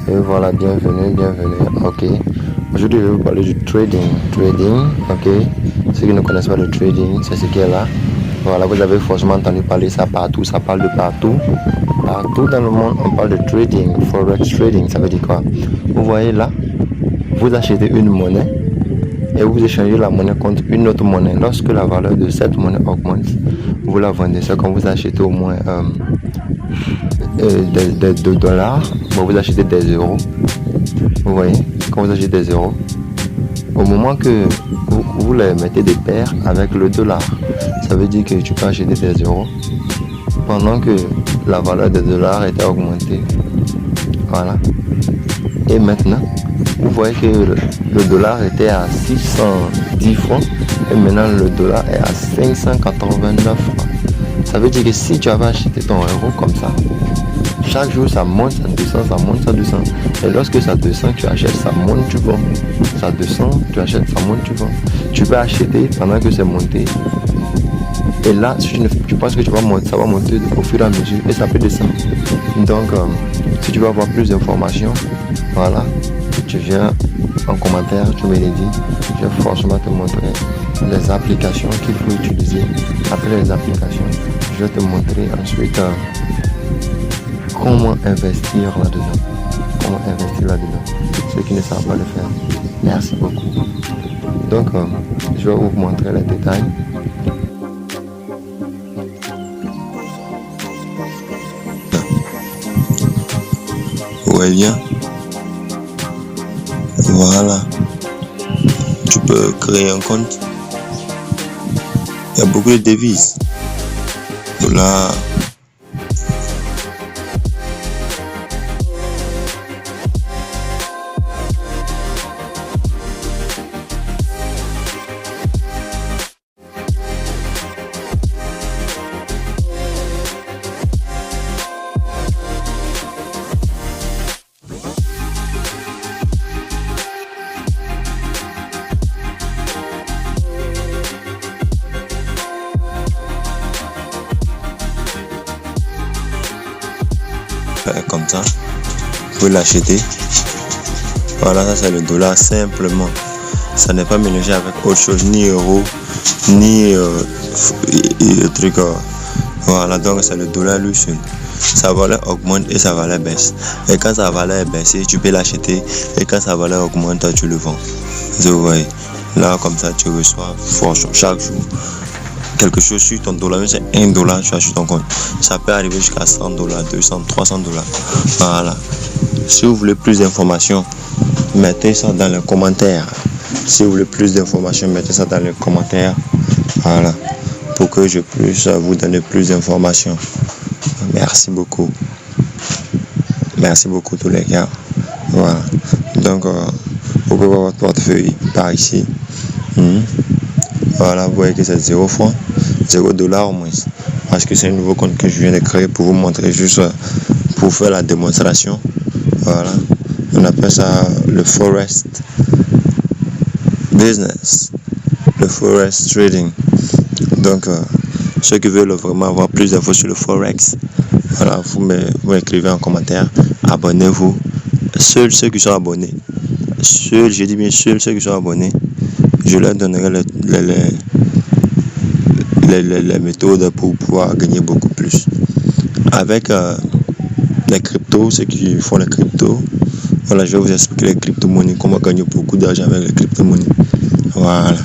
Et voilà, bienvenue. Ok. Aujourd'hui, je vais vous parler du trading. Ok. Ceux qui ne connaissent pas le trading, c'est ce qui est là. Voilà, vous avez forcément entendu parler ça partout. Ça parle de partout. Partout dans le monde, on parle de trading. Forex trading, ça veut dire quoi? Vous voyez là, vous achetez une monnaie et vous échangez la monnaie contre une autre monnaie. Lorsque la valeur de cette monnaie augmente, vous la vendez. C'est quand vous achetez au moins des dollars, bon, vous achetez des euros. Vous voyez, quand vous achetez des euros, au moment que vous les mettez des paires avec le dollar, ça veut dire que tu peux acheter des euros pendant que la valeur des dollars était augmentée. Voilà. Et maintenant, vous voyez que le dollar était à 610 francs et maintenant le dollar est à 589 francs. Ça veut dire que si tu avais acheté ton euro comme ça, chaque jour ça monte, ça descend, ça monte, ça descend. Et lorsque ça descend, tu achètes, ça monte, tu vends. Ça descend, tu achètes, ça monte, tu vends. Tu peux acheter pendant que c'est monté. Et là, si tu penses que tu vas monter, ça va monter au fur et à mesure et ça peut descendre. Donc, si tu veux avoir plus d'informations, voilà, tu viens en commentaire, tu me les dis. Je vais forcément te montrer les applications qu'il faut utiliser. Après les applications, je vais te montrer ensuite comment investir là-dedans. Ceux qui ne savent pas le faire, merci beaucoup. Donc, je vais vous montrer les détails. Ouais, bien. Voilà. Tu peux créer un compte. Il y a beaucoup de devises. Dollar. Comme ça, vous pouvez l'acheter. Voilà, ça c'est le dollar simplement. Ça n'est pas mélangé avec autre chose, ni euro, ni truc. Voilà, donc c'est le dollar lui seul. Sa valeur augmente et sa valeur baisse. Et quand sa valeur est baissée, tu peux l'acheter. Et quand sa valeur augmente, tu le vends. Vous voyez, là comme ça, tu reçois fortune chaque jour. Quelque chose sur ton dollar, même c'est $1, tu as sur ton compte. Ça peut arriver jusqu'à $100, 200, 300 $. Voilà. Si vous voulez plus d'informations, mettez ça dans les commentaires. Si vous voulez plus d'informations, mettez ça dans les commentaires. Voilà. Pour que je puisse vous donner plus d'informations. Merci beaucoup. Merci beaucoup tous les gars. Voilà. Donc, vous pouvez voir votre portefeuille par ici. Voilà, vous voyez que c'est 0 francs, $0 au moins. Parce que c'est un nouveau compte que je viens de créer pour vous montrer, juste pour faire la démonstration. Voilà, on appelle ça le Forex Business, le Forex Trading. Donc, ceux qui veulent vraiment avoir plus d'infos sur le Forex, voilà, vous m'écrivez en commentaire, abonnez-vous. Seuls ceux qui sont abonnés, je dis bien seuls ceux qui sont abonnés, je leur donnerai les méthodes pour pouvoir gagner beaucoup plus. Avec les cryptos, ceux qui font les cryptos, voilà, je vais vous expliquer les crypto-monnaies, comment gagner beaucoup d'argent avec les crypto-monnaies. Voilà.